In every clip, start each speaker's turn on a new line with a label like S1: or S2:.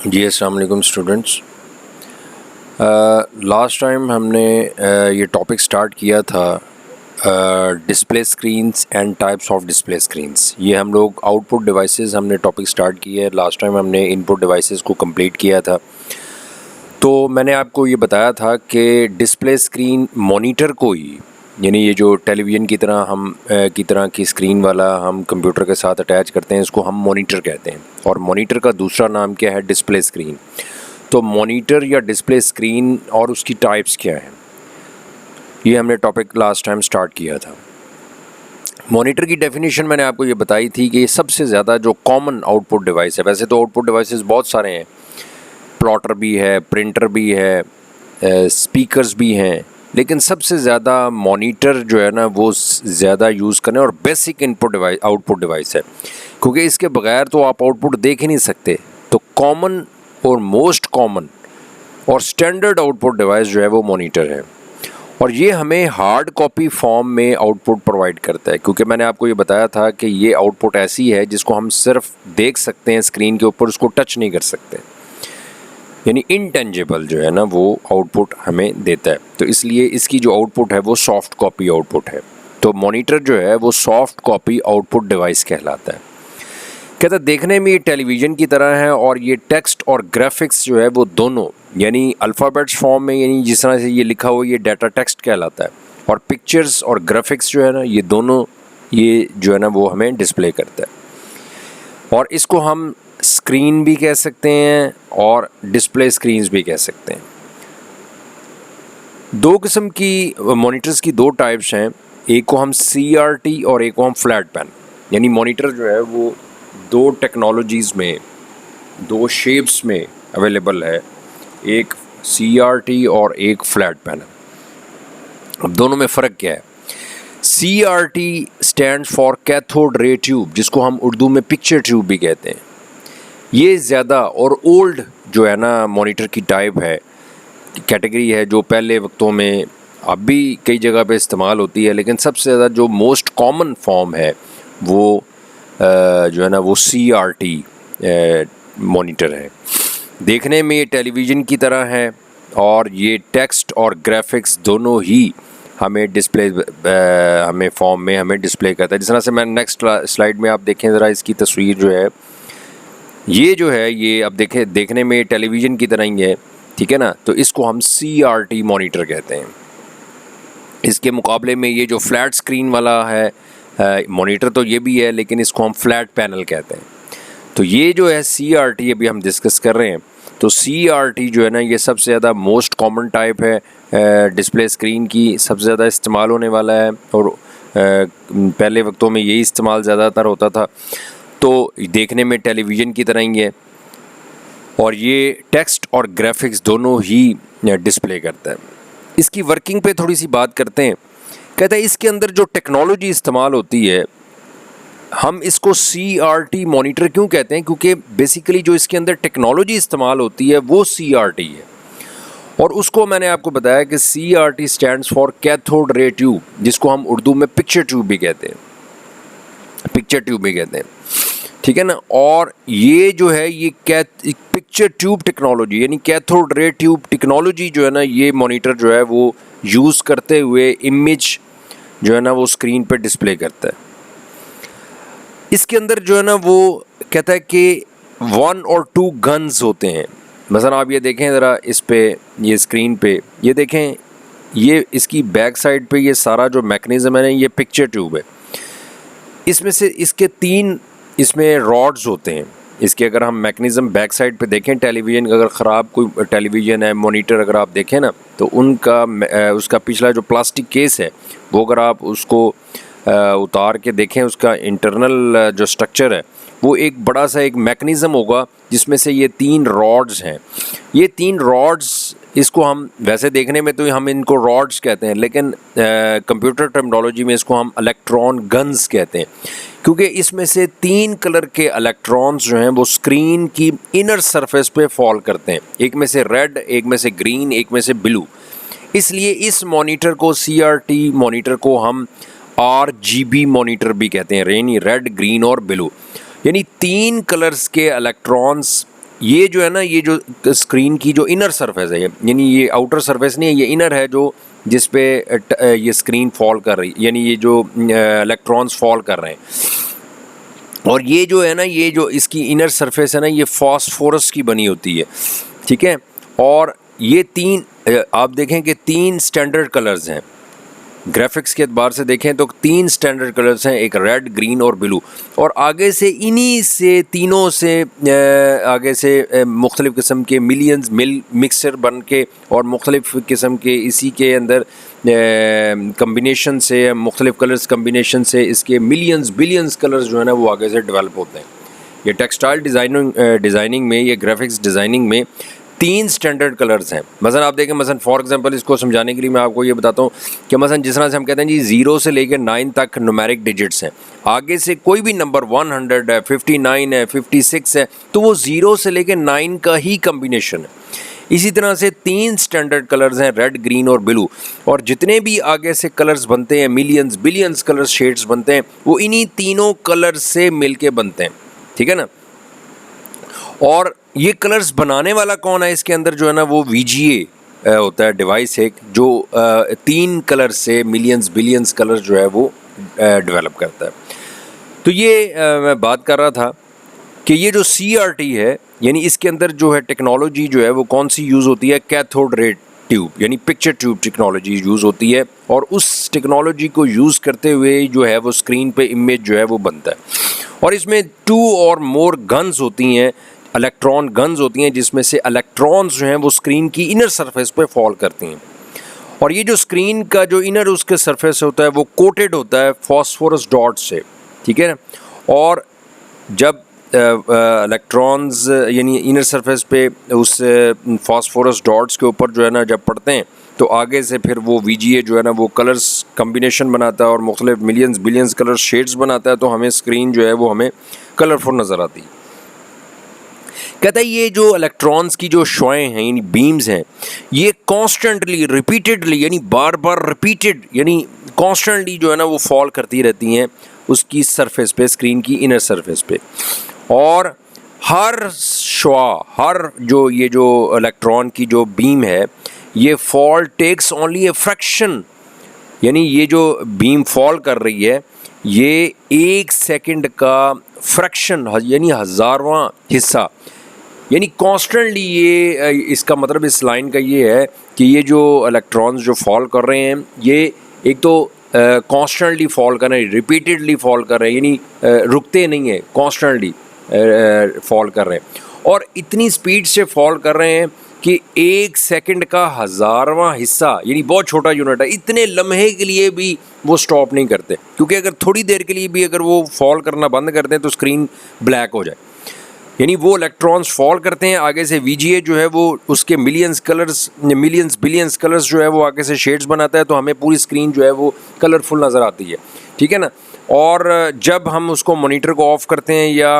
S1: जी अस्सलाम वालेकुम students. Last time हमने ये टॉपिक स्टार्ट किया था display screens and types of display screens. ये हम लोग आउटपुट डिवाइसेस हमने टॉपिक स्टार्ट किया है। लास्ट टाइम हमने इनपुट डिवाइसेस को कंप्लीट किया था। तो मैंने आपको ये बताया था कि डिस्प्ले स्क्रीन मॉनिटर को ही, यानी ये जो टेलीविज़न की तरह की तरह की स्क्रीन वाला हम कंप्यूटर के साथ अटैच करते हैं, इसको हम मॉनिटर कहते हैं। और मॉनिटर का दूसरा नाम क्या है? Display screen. तो मॉनिटर या डिस्प्ले स्क्रीन और उसकी टाइप्स क्या हैं, ये हमने टॉपिक लास्ट टाइम स्टार्ट किया था। मॉनिटर की डेफिनेशन मैंने आपको ये बताई थी कि ये सबसे ज़्यादा जो कॉमन आउटपुट डिवाइस है। वैसे तो आउटपुट डिवाइसेस बहुत सारे हैं, प्लॉटर भी है, प्रिंटर भी है, स्पीकर्स भी हैं, लेकिन सबसे ज़्यादा मॉनिटर जो है ना वो ज़्यादा यूज़ करने और basic input device output device है, क्योंकि इसके बगैर तो आप आउटपुट देख ही नहीं सकते। तो कॉमन और मोस्ट कॉमन और स्टैंडर्ड आउटपुट डिवाइस जो है वो मॉनिटर है। और ये हमें हार्ड कॉपी फॉर्म में आउटपुट प्रोवाइड करता है, क्योंकि मैंने आपको ये बताया था कि ये आउटपुट ऐसी है जिसको हम सिर्फ देख सकते हैं स्क्रीन के ऊपर, उसको टच नहीं कर सकते, यानी इनटेंजिबल जो है ना वो आउटपुट हमें देता है। तो इसलिए इसकी जो आउटपुट है वो सॉफ्ट कॉपी आउटपुट है। तो मॉनिटर जो है वो सॉफ्ट कॉपी आउटपुट डिवाइस कहलाता है। कहता है देखने में ये टेलीविज़न की तरह है, और ये टेक्स्ट और ग्राफिक्स जो है वो दोनों, यानी अल्फ़ाबेट्स फॉर्म में, यानी जिस तरह से ये लिखा हो ये डाटा टेक्स्ट कहलाता है, और पिक्चर्स और ग्राफिक्स जो है ना ये दोनों, ये जो है ना वो हमें डिस्प्ले करता है। और इसको हम स्क्रीन भी कह सकते हैं और डिस्प्ले स्क्रीन्स भी कह सकते हैं। दो किस्म की मॉनिटर्स की दो टाइप्स हैं, एक को हम CRT और एक को हम फ्लैट पैन। यानी मॉनिटर जो है वो दो टेक्नोलॉजीज़ में, दो शेप्स में अवेलेबल है, एक CRT और एक फ्लैट पैनल। अब दोनों में फ़र्क क्या है? CRT stands for cathode ray tube, जिसको हम उर्दू में पिक्चर ट्यूब भी कहते हैं। ये ज़्यादा और ओल्ड जो है ना मॉनिटर की टाइप है, कैटेगरी है, जो पहले वक्तों में, अब भी कई जगह पे इस्तेमाल होती है, लेकिन सबसे ज़्यादा जो मोस्ट कॉमन फॉर्म है वो जो है ना वो CRT मॉनिटर है। देखने में ये टेलीविज़न की तरह है, और ये टेक्स्ट और ग्राफिक्स दोनों ही हमें डिस्प्ले हमें फॉर्म में हमें डिस्प्ले करता है। जिस तरह से मैं नेक्स्ट स्लाइड में आप देखें ज़रा, इसकी तस्वीर जो है ये जो है, ये अब देखें, देखने में टेलीविज़न की तरह ही है, ठीक है ना। तो इसको हम CRT मॉनिटर कहते हैं। इसके मुकाबले में ये जो फ्लैट स्क्रीन वाला है मॉनिटर, तो ये भी है, लेकिन इसको हम फ्लैट पैनल कहते हैं। तो ये जो है CRT अभी हम डिस्कस कर रहे हैं, तो CRT जो है ना ये सबसे ज़्यादा मोस्ट कॉमन टाइप है डिस्प्ले स्क्रीन की, सबसे ज़्यादा इस्तेमाल होने वाला है, और पहले वक्तों में यही इस्तेमाल ज़्यादातर होता था। तो देखने में टेलीविज़न की तरह ही है, और ये टेक्स्ट और ग्राफिक्स दोनों ही डिस्प्ले करता है। इसकी वर्किंग पे थोड़ी सी बात करते हैं। कहता है इसके अंदर जो टेक्नोलॉजी इस्तेमाल होती है, हम इसको CRT मॉनिटर क्यों कहते हैं? क्योंकि बेसिकली जो इसके अंदर टेक्नोलॉजी इस्तेमाल होती है वो CRT है। और उसको मैंने आपको बताया कि CRT stands for cathode ray tube, जिसको हम उर्दू में पिक्चर ट्यूब भी कहते हैं, पिक्चर ट्यूब भी कहते हैं, ठीक है ना। और ये जो है ये पिक्चर ट्यूब टेक्नोलॉजी, यानी कैथोड रे ट्यूब टेक्नोलॉजी जो है ना, ये मॉनिटर जो है वो यूज़ करते हुए इमेज जो है ना वो स्क्रीन पे डिस्प्ले करता है। इसके अंदर जो है ना वो कहता है कि 1 और 2 गन्स होते हैं। मसलन आप ये देखें ज़रा, इस पे ये स्क्रीन पे ये देखें, ये इसकी बैक साइड पे ये सारा जो मैकेनिज़्म है ना, ये पिक्चर ट्यूब है। इसमें से इसके 3 इसमें रॉड्स होते हैं। इसके अगर हम मैकेनिज़्म बैक साइड पे देखें, टेलीविज़न अगर ख़राब कोई टेलीविज़न है, मॉनिटर अगर आप देखें ना, तो उसका पिछला जो प्लास्टिक केस है वो अगर आप उसको उतार के देखें, उसका इंटरनल जो स्ट्रक्चर है वो एक बड़ा सा एक मैकेनिज़्म होगा, जिसमें से ये 3 रॉड्स हैं। ये 3 रॉड्स, इसको हम वैसे देखने में तो हम इनको रॉड्स कहते हैं, लेकिन कंप्यूटर टर्मिनोलॉजी में इसको हम इलेक्ट्रॉन गन्स कहते हैं, क्योंकि इसमें से 3 कलर के इलेक्ट्रॉन्स जो हैं वो स्क्रीन की इनर सरफेस पे फॉल करते हैं। एक में से रेड, एक में से ग्रीन, एक में से ब्लू। इसलिए इस मॉनिटर को, CRT मॉनिटर को हम RGB मॉनिटर भी कहते हैं, यानी रेड, ग्रीन और ब्लू, यानी 3 कलर्स के इलेक्ट्रॉन्स ये जो है ना, ये जो स्क्रीन की जो इनर सरफेस है, यानी ये आउटर सरफेस नहीं है, ये इनर है जो जिस पे ये स्क्रीन फॉल कर रही, यानी ये जो इलेक्ट्रॉन्स फॉल कर रहे हैं। और ये जो है ना, ये जो इसकी इनर सरफेस है ना, ये फॉस्फोरस की बनी होती है, ठीक है। और ये तीन आप देखें कि तीन स्टैंडर्ड कलर्स हैं, ग्राफिक्स के एतबार से देखें तो तीन स्टैंडर्ड कलर्स हैं, एक रेड, ग्रीन और ब्लू। और आगे से इन्हीं से तीनों से आगे से मुख्तलिफ़ किस्म के मिलियंस मिक्सर बन के और मुख्तलिफ़ किस्म के इसी के अंदर कम्बिनेशन से, मुख्तलिफ़ कलर्स कम्बिनेशन से इसके मिलियंस बिलियंस कलर्स जो है ना वो आगे से डेवलप होते हैं। ये टेक्सटाइल डिज़ाइनिंग में, ये ग्राफिक्स डिज़ाइनिंग में तीन स्टैंडर्ड कलर्स हैं। मसलन आप देखें, मसलन फॉर एग्जांपल इसको समझाने के लिए मैं आपको ये बताता हूँ कि मसलन जिस तरह से हम कहते हैं जी 0 से लेकर 9 तक न्यूमेरिक डिजिट्स हैं, आगे से कोई भी नंबर 100 है, 59 है, 56 है, तो वो 0 से लेकर 9 का ही कम्बिनेशन है। इसी तरह से तीन स्टैंडर्ड कलर्स हैं, रेड, ग्रीन और ब्लू। और जितने भी आगे से कलर्स बनते हैं, मिलियंस बिलियंस कलर्स शेड्स बनते हैं, वो इन्हीं तीनों कलर्स से मिलके बनते हैं, ठीक है ना। और ये कलर्स बनाने वाला कौन है इसके अंदर जो है ना, वो VGA होता है डिवाइस एक, जो तीन कलर से मिलियंस बिलियंस कलर्स जो है वो डेवलप करता है। तो ये मैं बात कर रहा था कि ये जो CRT है, यानी इसके अंदर जो है टेक्नोलॉजी जो है वो कौन सी यूज़ होती है, कैथोड रे ट्यूब यानी पिक्चर ट्यूब टेक्नोलॉजी यूज़ होती है। और उस टेक्नोलॉजी को यूज़ करते हुए जो है वो स्क्रीन पे इमेज जो है वो बनता है। और इसमें 2 और मोर गन्स होती हैं, इलेक्ट्रॉन गन्स होती हैं, जिसमें से इलेक्ट्रॉन्स जो हैं वो स्क्रीन की इनर सरफेस पे फॉल करती हैं। और ये जो स्क्रीन का जो इनर उसके सरफेस होता है वो कोटेड होता है फॉस्फोरस डॉट से, ठीक है ना। और जब इलेक्ट्रॉन्स यानी इनर सरफेस पे उस फॉस्फोरस डॉट्स के ऊपर जो है ना जब पड़ते हैं, तो आगे से फिर वो VGA जो है ना वो कलर्स कम्बिनेशन बनाता है और मुख्तलिफ मिलियंस बिलियंस कलर शेड्स बनाता है, तो हमें स्क्रीन जो है वो हमें कलरफुल नज़र आती है। कहता है ये जो इलेक्ट्रॉन्स की जो शुआएं हैं यानी बीम्स हैं, ये कॉन्स्टेंटली रिपीटेडली यानी बार बार रिपीटेड यानी कॉन्स्टेंटली जो है ना वो फॉल करती रहती हैं उसकी सरफेस पे, स्क्रीन की इनर सरफेस पे। और हर शुआ, हर जो ये जो इलेक्ट्रॉन की जो बीम है, ये fall takes only a fraction, यानी ये जो बीम फॉल कर रही है ये 1 सेकंड का फ्रैक्शन यानी हज़ारवां हिस्सा, यानी कॉन्स्टेंटली ये इसका मतलब इस लाइन का ये है कि ये जो इलेक्ट्रॉन्स जो फॉल कर रहे हैं ये एक तो कॉन्स्टेंटली फॉल कर रहे हैं, रिपीटेडली फॉल कर रहे हैं, यानी रुकते नहीं है, कॉन्स्टेंटली फॉल कर रहे हैं। और इतनी स्पीड से फॉल कर रहे हैं कि 1 सेकंड का हज़ारवां हिस्सा यानी बहुत छोटा यूनिट है, इतने लम्हे के लिए भी वो स्टॉप नहीं करते, क्योंकि अगर थोड़ी देर के लिए भी अगर वो फॉल करना बंद कर दें तो स्क्रीन ब्लैक हो जाए। यानी वो इलेक्ट्रॉन्स फॉल करते हैं, आगे से VGA जो है वो उसके मिलियंस बिलियंस कलर्स जो है वो आगे से शेड्स बनाता है, तो हमें पूरी स्क्रीन जो है वो कलरफुल नज़र आती है, ठीक है ना। और जब हम उसको मॉनिटर को ऑफ़ करते हैं या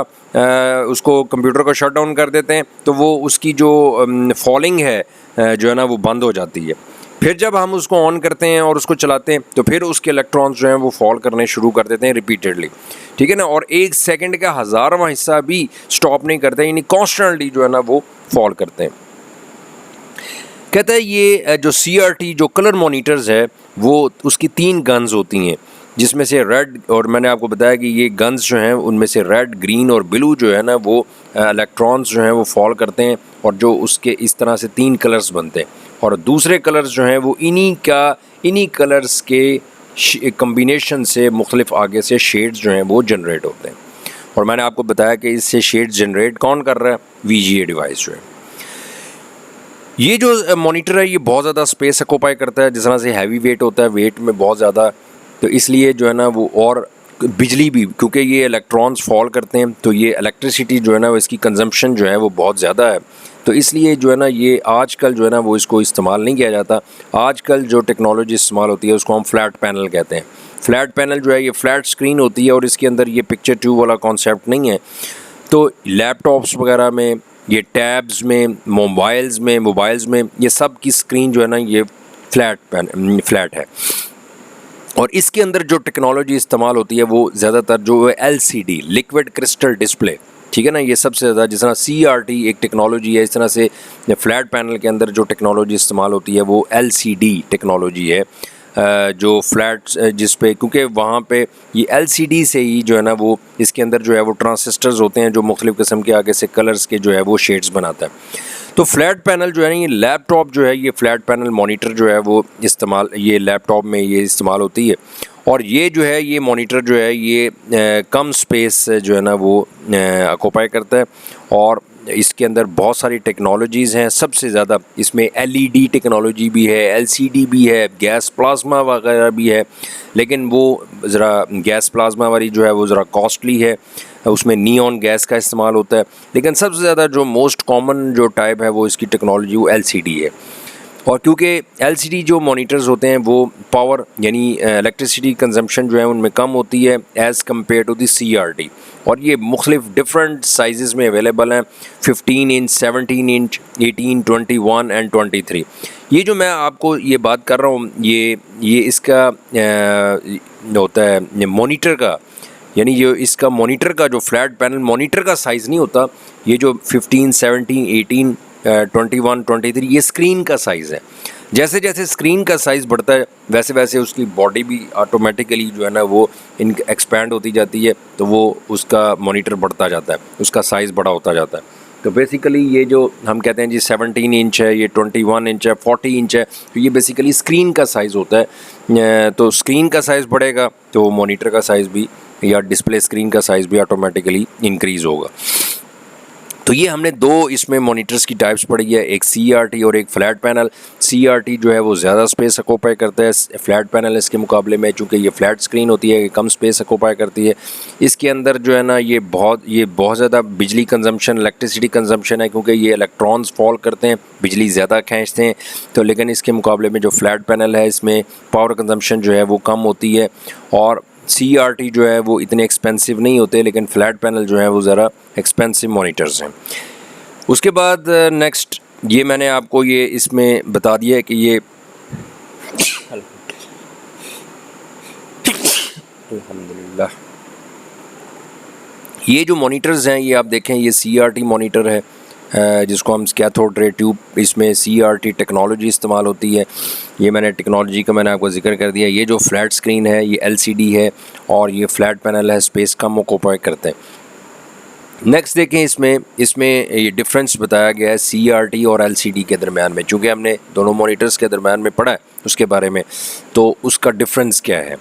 S1: उसको कंप्यूटर को शट डाउन कर देते हैं, तो वो उसकी जो फॉलिंग है जो है ना वो बंद हो जाती है। फिर जब हम उसको ऑन करते हैं और उसको चलाते हैं, तो फिर उसके इलेक्ट्रॉन्स जो हैं वो फॉल करने शुरू कर देते हैं रिपीटेडली, ठीक है ना। और 1 सेकंड का हज़ारवां हिस्सा भी स्टॉप नहीं करते, यानी कॉन्स्टेंटली जो है ना वो फॉल करते हैं। कहता है ये जो CRT जो कलर मॉनिटर्स है वो उसकी 3 गन्स होती हैं, जिसमें से रेड, और मैंने आपको बताया कि ये गन्स जो हैं उनमें से रेड, ग्रीन और ब्लू जो है ना वो इलेक्ट्रॉन्स जो हैं वो फॉल करते हैं, और जो उसके इस तरह से 3 कलर्स बनते हैं। और दूसरे कलर्स जो हैं वो इन्हीं कलर्स के कम्बिनेशन से मुख्तलिफ आगे से शेड्स जो हैं वो जनरेट होते हैं। और मैंने आपको बताया कि इससे शेड्स जनरेट कौन कर रहा है, VGA डिवाइस जो है। ये जो मॉनिटर है ये बहुत ज़्यादा स्पेस ऑक्यूपाई करता है, जिस तरह से हैवी वेट होता है, वेट में बहुत ज़्यादा, तो इसलिए जो है ना वो, और बिजली भी, क्योंकि ये इलेक्ट्रॉन्स फॉल करते हैं तो ये इलेक्ट्रिसिटी जो है ना इसकी कंजम्पशन जो है वो बहुत ज़्यादा है, तो इसलिए जो है ना ये आजकल जो है ना वो इसको इस्तेमाल नहीं किया जाता। आजकल जो टेक्नोलॉजी इस्तेमाल होती है उसको हम फ्लैट पैनल कहते हैं। फ्लैट पैनल जो है ये फ्लैट स्क्रीन होती है और इसके अंदर ये पिक्चर ट्यूब वाला कॉन्सेप्ट नहीं है। तो लैपटॉप्स वगैरह में, ये टैब्स में, मोबाइल्स में ये सब की स्क्रीन जो है ना ये फ्लैट है। और इसके अंदर जो टेक्नोलॉजी इस्तेमाल होती है वो ज़्यादातर जो है LCD लिक्विड क्रिस्टल डिस्प्ले, ठीक है ना। ये सबसे ज़्यादा जिस तरह CRT एक टेक्नोलॉजी है, इस तरह से फ्लैट पैनल के अंदर जो टेक्नोलॉजी इस्तेमाल होती है वो LCD टेक्नोलॉजी है, जो फ्लैट जिस पे, क्योंकि वहाँ पे ये LCD से ही जो है ना वो इसके अंदर जो है वो ट्रांसिस्टर्स होते हैं जो मुख्तलिफ़ किस्म के आगे से कलर्स के जो है वो शेड्स बनाता है। तो फ्लैट पैनल जो है ना, ये लैपटॉप जो है, ये फ्लैट पैनल मॉनिटर जो है वो इस्तेमाल, ये लैपटॉप में ये इस्तेमाल होती है। और ये जो है ये मॉनिटर जो है ये कम स्पेस जो है ना वो ऑक्यूपाई करता है, और इसके अंदर बहुत सारी टेक्नोलॉजीज़ हैं। सबसे ज़्यादा इसमें LED टेक्नोलॉजी भी है, LCD भी है, गैस प्लाज्मा वगैरह भी है, लेकिन वो ज़रा गैस प्लाज्मा वाली जो है वो ज़रा कॉस्टली है, उसमें नियॉन गैस का इस्तेमाल होता है। लेकिन सबसे ज़्यादा जो मोस्ट कॉमन जो टाइप है वो इसकी टेक्नोलॉजी वो LCD है। और क्योंकि LCD जो मॉनिटर्स होते हैं वो पावर यानी इलेक्ट्रिसिटी कंजम्पशन जो है उनमें कम होती है as compare to the CRT, और ये मुख्तलिफ डिफरेंट साइज़ में अवेलेबल हैं, 15 इंच, 17 इंच, 18, 21 एंड 23। ये जो मैं आपको ये बात कर रहा हूँ ये इसका होता है मॉनिटर का, यानी ये इसका मॉनिटर का जो फ्लैट पैनल मॉनिटर का साइज़ नहीं होता, ये जो 15, 17, 18, 21, 23 ये स्क्रीन का साइज़ है। जैसे जैसे स्क्रीन का साइज़ बढ़ता है वैसे वैसे उसकी बॉडी भी ऑटोमेटिकली जो है ना वो एक्सपैंड होती जाती है, तो वो उसका मॉनिटर बढ़ता जाता है, उसका साइज़ बड़ा होता जाता है। तो बेसिकली ये जो हम कहते हैं जी 17 इंच है, ये 21 इंच है, 40 इंच है, तो ये बेसिकली स्क्रीन का साइज़ होता है। तो स्क्रीन का साइज़ बढ़ेगा तो मॉनिटर का साइज़ भी या डिस्प्ले स्क्रीन का साइज़ भी ऑटोमेटिकली इंक्रीज़ होगा। तो ये हमने दो इसमें मॉनिटर्स की टाइप्स पढ़ी है, एक CRT और एक फ्लैट पैनल। CRT जो है वो ज़्यादा स्पेस ऑक्यूपाई करता है, फ्लैट पैनल इसके मुकाबले में, चूँकि ये फ्लैट स्क्रीन होती है, ये कम स्पेस ऑक्यूपाई करती है। इसके अंदर जो है ना ये बहुत ज़्यादा बिजली कंजम्पशन, इलेक्ट्रिसिटी कंजम्पशन है, क्योंकि ये इलेक्ट्रॉन्स फॉल करते हैं, बिजली ज़्यादा खींचते हैं। तो लेकिन इसके मुकाबले में जो फ्लैट पैनल है इसमें पावर कंजम्पशन जो है वो कम होती है, और CRT जो है वो इतने एक्सपेंसिव नहीं होते, लेकिन फ्लैट पैनल जो है वो ज़रा एक्सपेंसिव मॉनिटर्स हैं। उसके बाद नेक्स्ट ये मैंने आपको ये इसमें बता दिया है कि ये अल्हम्दुलिल्लाह, ये जो मॉनिटर्स हैं ये आप देखें, ये CRT मॉनिटर है जिसको हम कैथोड रे ट्यूब, इसमें CRT टेक्नोलॉजी इस्तेमाल होती है। ये मैंने टेक्नोलॉजी का मैंने आपको जिक्र कर दिया। ये जो फ्लैट स्क्रीन है ये LCD है, और ये फ्लैट पैनल है, स्पेस कम ऑक्यूपाई करते हैं। नेक्स्ट देखें, इसमें ये डिफरेंस बताया गया है CRT और LCD के दरमियान में, चूँकि हमने दोनों मॉनिटर्स के दरमियान में पढ़ा है उसके बारे में, तो उसका डिफरेंस क्या है।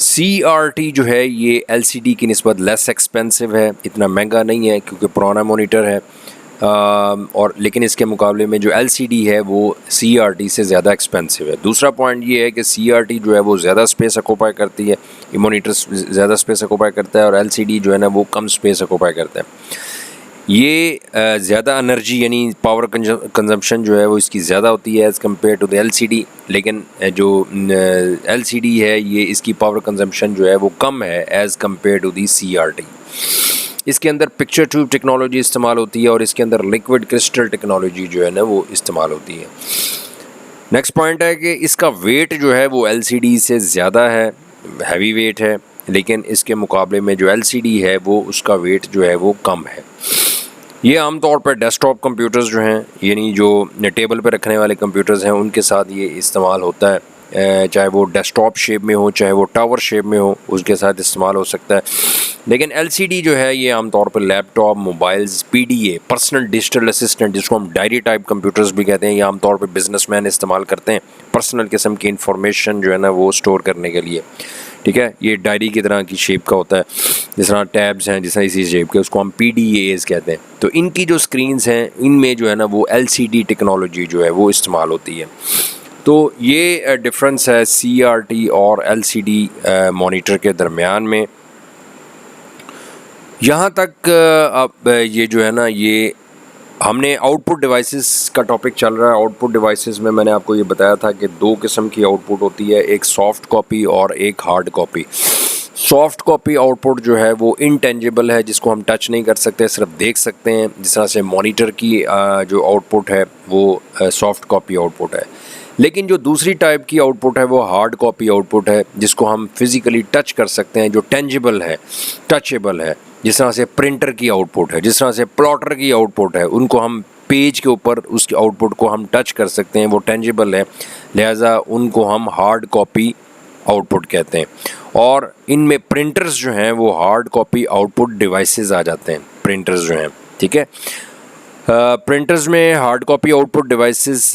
S1: CRT जो है ये LCD की निस्बत लेस एक्सपेंसिव है, इतना महंगा नहीं है क्योंकि पुराना मॉनिटर है, और लेकिन इसके मुकाबले में जो LCD है वो CRT से ज़्यादा एक्सपेंसिव है। दूसरा पॉइंट ये है कि CRT जो है वो ज़्यादा स्पेस ऑक्यूपाई करती है, ये मॉनिटर ज़्यादा स्पेस ऑक्यूपाई करता है, और LCD जो है ना वो कम स्पेस ऑक्यूपाई करता है। ये ज़्यादा एनर्जी यानी पावर कंजम्पशन जो है वो इसकी ज़्यादा होती है as compare to the LCD, लेकिन जो LCD है ये इसकी पावर कंजम्पशन जो है वो कम है as compare to the CRT। इसके अंदर पिक्चर ट्यूब टेक्नोलॉजी इस्तेमाल होती है, और इसके अंदर लिक्विड क्रिस्टल टेक्नोलॉजी जो है ना वो इस्तेमाल होती है। नेक्स्ट पॉइंट है कि इसका वेट जो है वो LCD से ज़्यादा है, हैवी वेट है, लेकिन इसके मुकाबले में जो LCD है वो उसका वेट जो है वो कम है। ये आमतौर पर डेस्कटॉप कंप्यूटर्स जो हैं, यानी जो टेबल पर रखने वाले कंप्यूटर्स हैं, उनके साथ ये इस्तेमाल होता है, चाहे वो डेस्कटॉप शेप में हो चाहे वो टावर शेप में हो, उसके साथ इस्तेमाल हो सकता है। लेकिन LCD जो है ये आमतौर पर laptop, mobiles, PDA personal digital assistant, जिसको हम डायरी टाइप कंप्यूटर्स भी कहते हैं, ये आमतौर पर बिजनेसमैन इस्तेमाल करते हैं पर्सनल किस्म की इंफॉर्मेशन जो है ना वो स्टोर करने के लिए। ठीक है, ये डायरी की तरह की शेप का होता है, जिस तरह टैब्स हैं जिस तरह इसी शेप के, उसको हम PDAs कहते हैं। तो इनकी जो स्क्रीन्स हैं इनमें जो है ना वो LCD टेक्नोलॉजी जो है वो इस्तेमाल होती है। तो ये डिफरेंस है CRT और LCD मॉनिटर के दरमियान में। यहाँ तक अब ये जो है ना ये हमने आउटपुट डिवाइसेस का टॉपिक चल रहा है। आउटपुट डिवाइसेस में मैंने आपको ये बताया था कि दो किस्म की आउटपुट होती है, एक सॉफ्ट कॉपी और एक hard copy. Soft copy output जो है वो इनटेंजिबल है, जिसको हम टच नहीं कर सकते, सिर्फ देख सकते हैं। जिस तरह से मॉनिटर की जो आउटपुट है वो सॉफ्ट कॉपी आउटपुट है। लेकिन जो दूसरी टाइप की आउटपुट है वो हार्ड कॉपी आउटपुट है, जिसको हम फिज़िकली टच कर सकते हैं, जो टेंजिबल है, टचेबल है। जिस तरह से प्रिंटर की आउटपुट है, जिस तरह से प्लॉटर की आउटपुट है, उनको हम पेज के ऊपर उसकी आउटपुट को हम टच कर सकते हैं, वो टेंजिबल है, लिहाजा उनको हम हार्ड कॉपी आउटपुट कहते हैं। और इनमें प्रिंटर्स जो हैं वो हार्ड कॉपी आउटपुट डिवाइसेस आ जाते हैं, प्रिंटर्स जो हैं, ठीक है। प्रिंटर्स में हार्ड कॉपी आउटपुट डिवाइसेस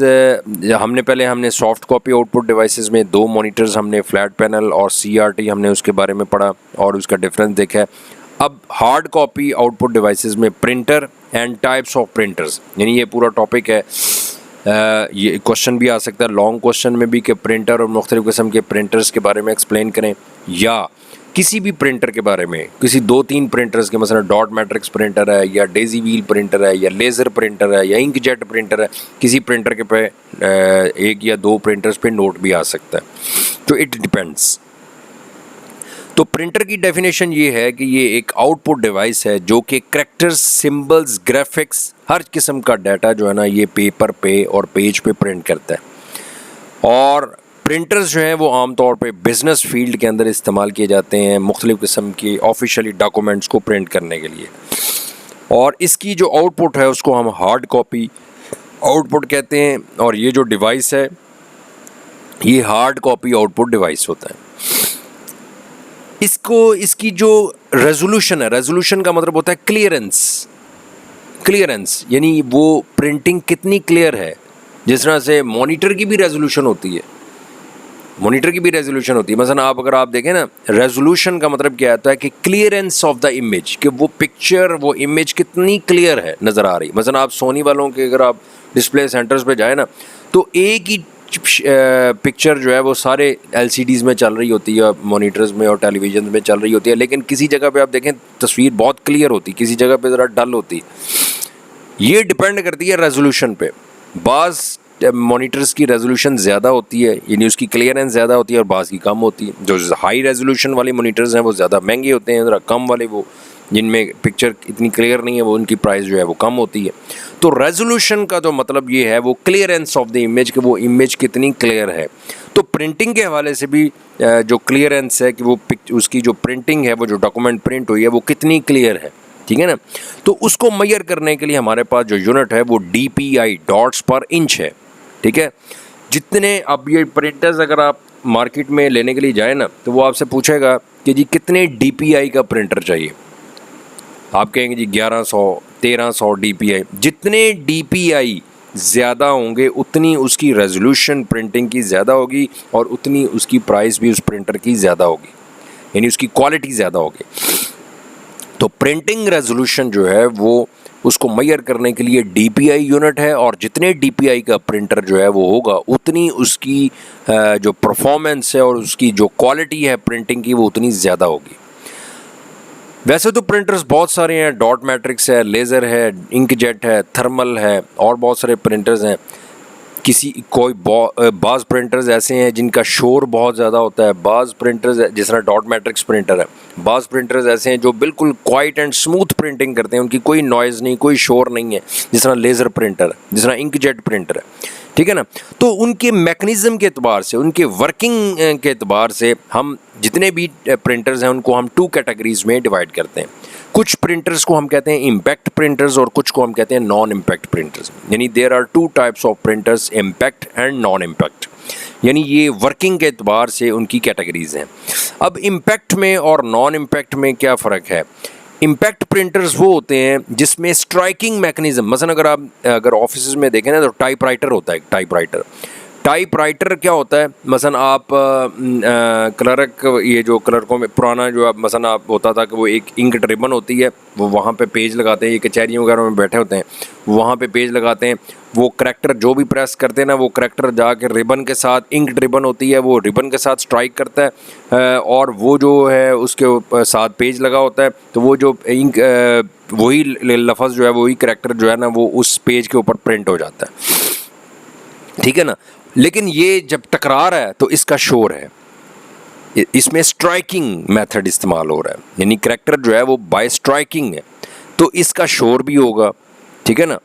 S1: हमने सॉफ्ट कॉपी आउटपुट डिवाइसेस में दो मॉनिटर्स, हमने फ्लैट पैनल और CRT हमने उसके बारे में पढ़ा और उसका डिफरेंस देखा है। अब हार्ड कॉपी आउटपुट डिवाइसेस में printer and types of printers, यानी ये पूरा टॉपिक है। ये क्वेश्चन भी आ सकता है लॉन्ग क्वेश्चन में भी कि प्रिंटर और मुख्तलिफ़ किस्म के प्रिंटर्स के बारे में एक्सप्लेन करें, या किसी भी प्रिंटर के बारे में, किसी 2-3 प्रिंटर्स के, मसलन डॉट मैट्रिक्स प्रिंटर है या डेजी व्हील प्रिंटर है या लेज़र प्रिंटर है या इंकजेट प्रिंटर है, किसी प्रिंटर के पे 1 या 2 प्रिंटर्स पे नोट भी आ सकता है, तो इट डिपेंड्स। तो प्रिंटर की डेफिनेशन ये है कि ये एक आउटपुट डिवाइस है जो कि करैक्टर्स, सिंबल्स, ग्राफिक्स, हर किस्म का डाटा जो है ना ये पेपर पे और पेज पे प्रिंट करता है। और प्रिंटर्स जो हैं वो आमतौर पे बिज़नेस फील्ड के अंदर इस्तेमाल किए जाते हैं मुख्तलिफ़ किस्म की ऑफिशियली डॉक्यूमेंट्स को प्रिंट करने के लिए। और इसकी जो आउटपुट है उसको हम हार्ड कॉपी आउटपुट कहते हैं, और ये जो डिवाइस है ये हार्ड कॉपी आउटपुट डिवाइस होता है। इसकी जो रेजोल्यूशन है, रेजोल्यूशन का मतलब होता है क्लियरेंस, यानी वो प्रिंटिंग कितनी क्लियर है। जिस तरह से मॉनिटर की भी रेजोल्यूशन होती है, मसलन अगर आप देखें ना, रेजोल्यूशन का मतलब क्या आता है कि क्लियरेंस ऑफ द इमेज, कि वो पिक्चर, वो इमेज कितनी क्लियर है, नज़र आ रही। मसलन आप सोनी वालों के अगर आप डिस्प्ले सेंटर्स पे जाए ना, तो एक ही पिक्चर जो है वो सारे LCDs में चल रही होती है, मॉनिटर्स में और टेलीविज़न में चल रही होती है, लेकिन किसी जगह पे आप देखें तस्वीर बहुत क्लियर होती है, किसी जगह पे ज़रा डल होती है। ये डिपेंड करती है रेजोल्यूशन पे। बाज़ मॉनिटर्स की रेजोल्यूशन ज़्यादा होती है, यानी उसकी क्लियरेंस ज़्यादा होती है, और बाज़ की कम होती है। जो हाई रेजोल्यूशन वाली मॉनिटर्स हैं वो ज़्यादा महंगे होते हैं, ज़रा कम वाले वो जिनमें पिक्चर इतनी क्लियर नहीं है वो उनकी प्राइस जो है वो कम होती है। तो रेजोल्यूशन का जो मतलब ये है वो क्लियरेंस ऑफ द इमेज, कि वो इमेज कितनी क्लियर है। तो प्रिंटिंग के हवाले से भी जो क्लियरेंस है कि वो उसकी जो प्रिंटिंग है, वो जो डॉक्यूमेंट प्रिंट हुई है वो कितनी क्लियर है, ठीक है ना। तो उसको मेजर करने के लिए हमारे पास जो यूनिट है वो DPI, डॉट्स पर इंच है, ठीक है। जितने अब ये प्रिंटर्स अगर आप मार्केट में लेने के लिए जाए ना, तो वो आपसे पूछेगा कि जी कितने DPI का प्रिंटर चाहिए। आप कहेंगे जी 1100, 1300 DPI। जितने DPI ज़्यादा होंगे उतनी उसकी रेजोल्यूशन प्रिंटिंग की ज़्यादा होगी, और उतनी उसकी प्राइस भी उस प्रिंटर की ज़्यादा होगी, यानी उसकी क्वालिटी ज़्यादा होगी। तो प्रिंटिंग रेजोल्यूशन जो है वो उसको मेजर करने के लिए DPI यूनिट है, और जितने DPI का प्रिंटर जो है वो होगा उतनी उसकी जो परफॉर्मेंस है और उसकी जो क्वालिटी है प्रिंटिंग की वो उतनी ज़्यादा होगी। वैसे तो प्रिंटर्स बहुत सारे हैं, डॉट मैट्रिक्स है, लेज़र है, इंकजेट है, थर्मल है, और बहुत सारे प्रिंटर्स हैं। बाज़ प्रिंटर्स ऐसे हैं जिनका शोर बहुत ज़्यादा होता है, बाज़ प्रिंटर्स जिस तरह डॉट मैट्रिक्स प्रिंटर है, बाज़ प्रिंटर्स ऐसे हैं जो बिल्कुल क्वाइट एंड स्मूथ प्रिंटिंग करते हैं, उनकी कोई नॉइज़ नहीं, कोई शोर नहीं है, जिस तरह लेज़र प्रिंटर है, जिस तरह इंकजेट प्रिंटर है, ठीक है ना। तो उनके मैकेनिज़्म के एतबार से, उनके वर्किंग के एतबार से हम जितने भी प्रिंटर्स हैं उनको हम 2 कैटेगरीज़ में डिवाइड करते हैं। कुछ प्रिंटर्स को हम कहते हैं इम्पैक्ट प्रिंटर्स, और कुछ को हम कहते हैं नॉन इम्पैक्ट प्रिंटर्स। यानी there are 2 types of printers, impact and non impact, यानी ये वर्किंग के एतबार से उनकी कैटेगरीज़ हैं। अब इम्पैक्ट में और नॉन इम्पैक्ट में क्या फ़र्क है? इम्पैक्ट प्रिंटर्स वो होते हैं जिसमें स्ट्राइकिंग मैकेनिज़्म, मसलन अगर ऑफिस में देखें ना तो टाइपराइटर होता है। टाइपराइटर क्या होता है? मसलन आप क्लर्क, ये जो क्लर्कों में पुराना जो आप मसलन आप होता था कि वो एक इंक रिबन होती है, वो वहाँ पे पेज लगाते हैं, ये कचहरियों वगैरह में बैठे होते हैं, वहाँ पे पेज लगाते हैं, वो करैक्टर जो भी प्रेस करते हैं ना, वो करैक्टर जाके रिबन के साथ, इंक रिबन होती है, वो रिबन के साथ स्ट्राइक करता है, और वो जो है उसके साथ पेज लगा होता है, तो वो जो इंक वही लफ्ज़ जो है, वही करैक्टर जो है ना, वो उस पेज के ऊपर प्रिंट हो जाता है, ठीक है ना। लेकिन ये जब टकरा रहा है तो इसका शोर है, इसमें स्ट्राइकिंग मेथड इस्तेमाल हो रहा है, यानी करैक्टर जो है वो बाय स्ट्राइकिंग है, तो इसका शोर भी होगा, ठीक है ना।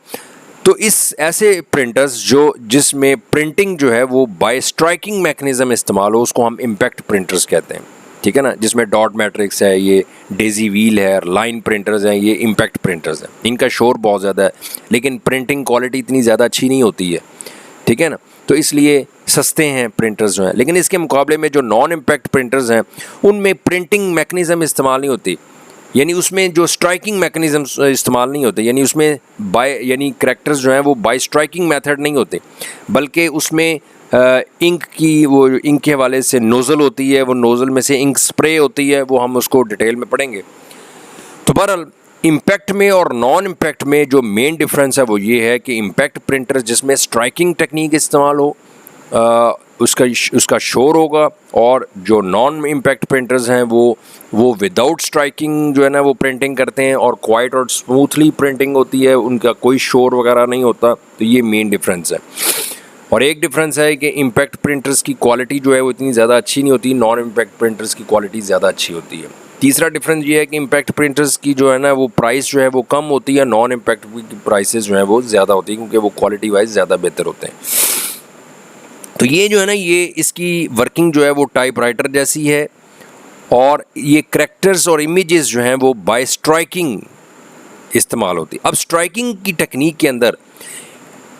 S1: तो इस ऐसे प्रिंटर्स जिसमें प्रिंटिंग जो है वो बाय स्ट्राइकिंग मैकेनिज़्म इस्तेमाल हो, उसको हम इम्पैक्ट प्रिंटर्स कहते हैं। ठीक है ना, जिसमें डॉट मैट्रिक्स है, ये डेजी व्हील है, लाइन प्रिंटर्स हैं, ये इम्पैक्ट प्रिंटर्स हैं। इनका शोर बहुत ज़्यादा है लेकिन प्रिंटिंग क्वालिटी इतनी ज़्यादा अच्छी नहीं होती है, ठीक है ना, तो इसलिए सस्ते हैं प्रिंटर्स जो हैं। लेकिन इसके मुकाबले में जो नॉन इम्पैक्ट प्रिंटर्स हैं उनमें प्रिंटिंग मैकेनिज़्म इस्तेमाल नहीं होती, यानी उसमें जो स्ट्राइकिंग मैकेनिज़्म इस्तेमाल नहीं होते, यानी उसमें यानी करैक्टर्स जो हैं वो बाय स्ट्राइकिंग मेथड नहीं होते, बल्कि उसमें इंक की वो इंक के हवाले से नोज़ल होती है, वो नोज़ल में से इंक स्प्रे होती है, वो हम उसको डिटेल में पढ़ेंगे। तो बहरहाल इम्पैक्ट में और नॉन इम्पैक्ट में जो मेन डिफरेंस है वो ये है कि इम्पैक्ट प्रिंटर जिसमें स्ट्राइकिंग टेक्निक इस्तेमाल हो उसका शोर होगा, और जो नॉन इम्पैक्ट प्रिंटर्स हैं वो विदाउट स्ट्राइकिंग जो है ना वो प्रिंटिंग करते हैं और क्वाइट और स्मूथली प्रिंटिंग होती है, उनका कोई शोर वगैरह नहीं होता। तो ये मेन डिफरेंस है। और एक डिफरेंस है कि इम्पैक्ट प्रिंटर्स की क्वालिटी जो है वो इतनी ज़्यादा अच्छी नहीं होती, नॉन इम्पैक्ट प्रिंटर्स की क्वालिटी ज़्यादा अच्छी होती है। तीसरा डिफरेंस ये है कि इम्पैक्ट प्रिंटर्स की जो है ना वो प्राइस जो है वो कम होती है, नॉन इम्पैक्ट की प्राइसेस जो है वो ज़्यादा होती है क्योंकि वो क्वालिटी वाइज ज़्यादा बेहतर होते हैं। तो ये जो है ना ये इसकी वर्किंग जो है वो टाइपराइटर जैसी है, और ये करैक्टर्स और इमेजेस जो हैं वो बाय स्ट्राइकिंग इस्तेमाल होती है। अब स्ट्राइकिंग की टेक्निक के अंदर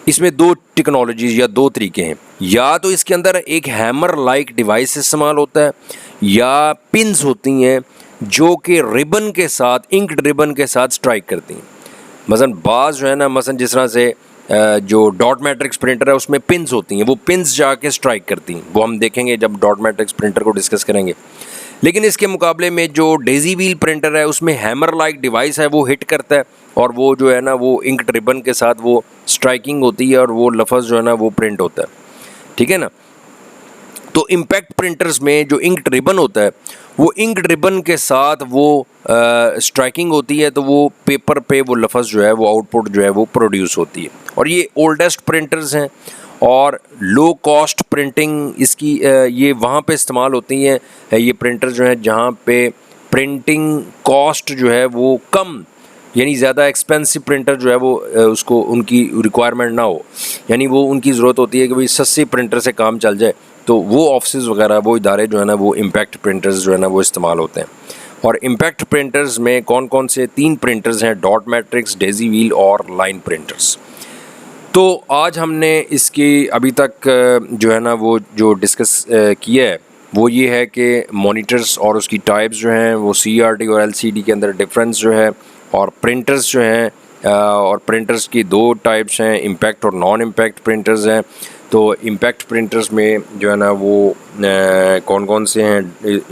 S1: इसमें दो टेक्नोलॉजीज़ या दो तरीके हैं, या तो इसके अंदर एक हैमर लाइक डिवाइस इस्तेमाल होता है या पिन्स होती हैं जो कि रिबन के साथ, इंक्ड रिबन के साथ स्ट्राइक करती हैं। मसलन बाज़ जो है ना, मसलन जिस तरह से जो डॉट मैट्रिक्स प्रिंटर है उसमें पिन्स होती हैं, वो पिन्स जाके स्ट्राइक करती हैं, वो हम देखेंगे जब डॉट मैट्रिक्स प्रिंटर को डिस्कस करेंगे। लेकिन इसके मुकाबले में जो डेजी व्हील प्रिंटर है उसमें हैमर लाइक डिवाइस है, वो हिट करता है और वो जो है ना वो इंक्ड रिबन के साथ वो स्ट्राइकिंग होती है और वो लफ्ज़ जो है ना वो प्रिंट होता है, ठीक है ना। तो इम्पैक्ट प्रिंटर्स में जो इंक्ड रिबन होता है वो इंक्ड रिबन के साथ वो स्ट्राइकिंग होती है, तो वो पेपर पे वो लफ्ज़ जो है वो आउटपुट जो है वो प्रोड्यूस होती है। और ये ओल्डेस्ट प्रिंटर्स हैं और लो कॉस्ट प्रिंटिंग इसकी ये वहाँ पे इस्तेमाल होती हैं, ये प्रिंटर जो है जहाँ पे प्रिंटिंग कॉस्ट जो है वो कम, यानी ज़्यादा एक्सपेंसिव प्रिंटर जो है वो उसको उनकी रिक्वायरमेंट ना हो, यानी वो उनकी ज़रूरत होती है कि भाई सस्ती प्रिंटर से काम चल जाए, तो वो ऑफिस वगैरह वो इदारे जो है ना वो इम्पैक्ट प्रिंटर्स जो है ना वो इस्तेमाल होते हैं। और इम्पैक्ट प्रिंटर्स में कौन कौन से 3 प्रिंटर्स हैं, डॉट मैट्रिक्स, डेजी व्हील और लाइन प्रिंटर्स। तो आज हमने इसकी अभी तक जो है ना वो जो डिस्कस किया है वो ये है कि मॉनिटर्स और उसकी टाइप्स जो हैं वो CRT और LCD के अंदर डिफरेंस जो है, और प्रिंटर्स जो हैं और प्रिंटर्स की 2 टाइप्स हैं, इम्पैक्ट और नॉन इम्पैक्ट प्रिंटर्स हैं। तो इम्पैक्ट प्रिंटर्स में जो है ना वो कौन कौन से हैं,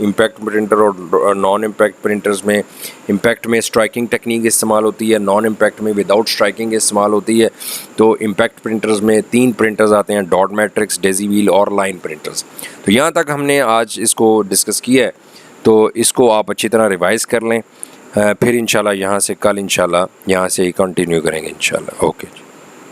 S1: इम्पैक्ट प्रिंटर और नॉन इम्पैक्ट प्रिंटर्स में इम्पैक्ट में स्ट्राइकिंग टेक्निक इस्तेमाल होती है, नॉन इम्पैक्ट में विदाउट स्ट्राइकिंग इस्तेमाल होती है। तो इम्पैक्ट प्रिंटर्स में 3 प्रिंटर्स आते हैं, डॉट मैट्रिक्स, डेजी व्हील और लाइन प्रिंटर्स। तो यहाँ तक हमने आज इसको डिस्कस किया है, तो इसको आप अच्छी तरह रिवाइज़ कर लें, फिर इंशाल्लाह यहाँ से कल इंशाल्लाह यहाँ से ही कंटिन्यू करेंगे इंशाल्लाह। ओके।